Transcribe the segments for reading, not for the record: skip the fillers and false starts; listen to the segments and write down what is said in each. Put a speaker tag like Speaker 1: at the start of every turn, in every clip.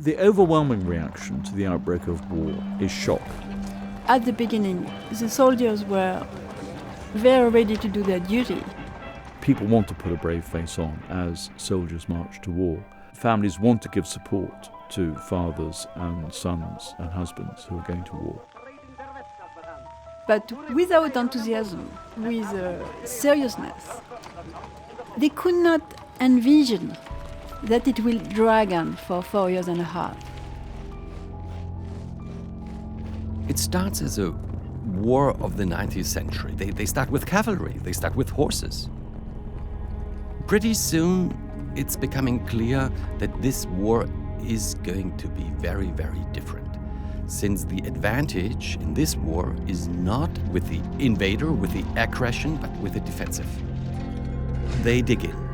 Speaker 1: The overwhelming reaction to the outbreak of war is shock.
Speaker 2: At the beginning, the soldiers were very ready to do their duty.
Speaker 1: People want to put a brave face on as soldiers march to war. Families want to give support to fathers and sons and husbands who are going to war.
Speaker 2: But without enthusiasm, with seriousness, they could not envision that it will drag on for 4 years and a half.
Speaker 3: It starts as a war of the 19th century. They start with cavalry, they start with horses. Pretty soon, it's becoming clear that this war is going to be very, very different, since the advantage in this war is not with the invader, with the aggression, but with the defensive. They dig in.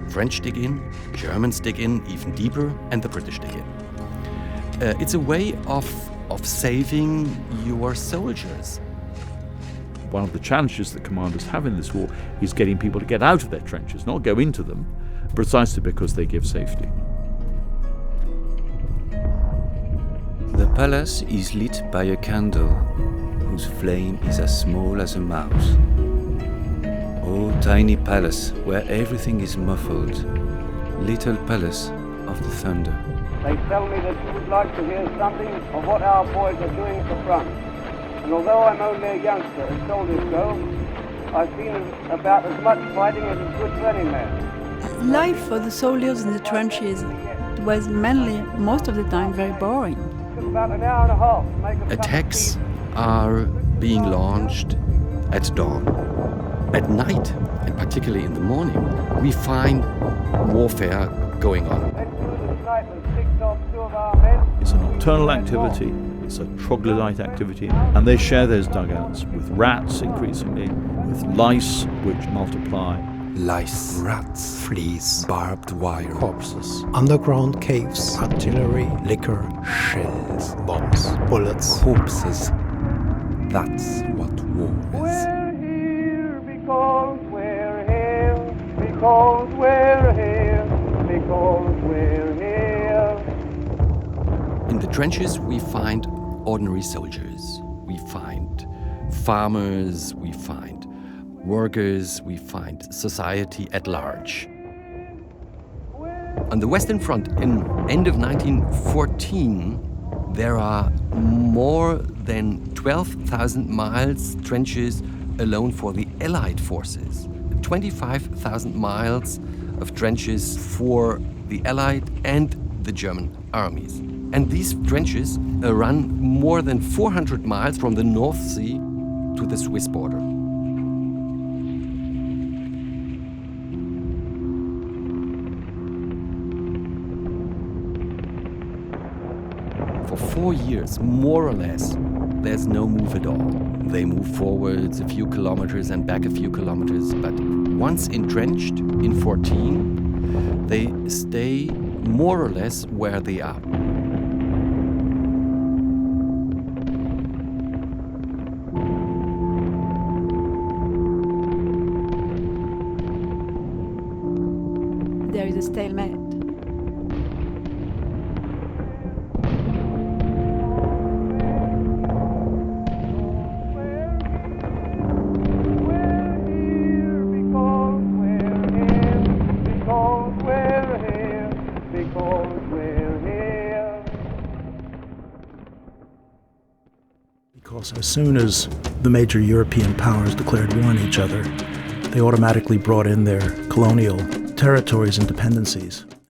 Speaker 3: French dig in, Germans dig in even deeper, and the British dig in. It's a way of saving your soldiers.
Speaker 1: One of the challenges that commanders have in this war is getting people to get out of their trenches, not go into them, precisely because they give safety.
Speaker 4: The palace is lit by a candle, whose flame is as small as a mouse. Oh, tiny palace, where everything is muffled, little palace of the thunder.
Speaker 5: They tell me that you would like to hear something of what our boys are doing at the front. And although I'm only a youngster as soldiers go, I've seen about as much fighting as is good for any man.
Speaker 2: Life for the soldiers in the trenches was mainly, most of the time, very boring.
Speaker 5: It took about an hour and a half to make a cup of
Speaker 3: Attacks
Speaker 5: tea.
Speaker 3: are being launched at dawn. At night, and particularly in the morning, we find warfare going on.
Speaker 5: Then two of the snipers picked off two of our men.
Speaker 1: It's a nocturnal activity, it's a troglodyte activity, and they share those dugouts with rats increasingly, with lice which multiply.
Speaker 6: Lice, rats, fleas, barbed wire, corpses, underground caves, artillery, liquor, shells, bombs, bullets, corpses. That's what war is.
Speaker 5: We're here because we're here, because we're here, because we're here.
Speaker 3: In the trenches, we find ordinary soldiers. We find farmers, we find workers, we find society at large. On the Western Front, in end of 1914, there are more than 12,000 miles trenches alone for the Allied forces, 25,000 miles of trenches for the Allied and the German armies. And these trenches run more than 400 miles from the North Sea to the Swiss border. For 4 years, more or less, there's no move at all. They move forwards a few kilometers and back a few kilometers, but once entrenched in 14, they stay more or less where they are.
Speaker 2: There is a stalemate.
Speaker 6: Because as soon as the major European powers declared war on each other, they automatically brought in their colonial territories and dependencies.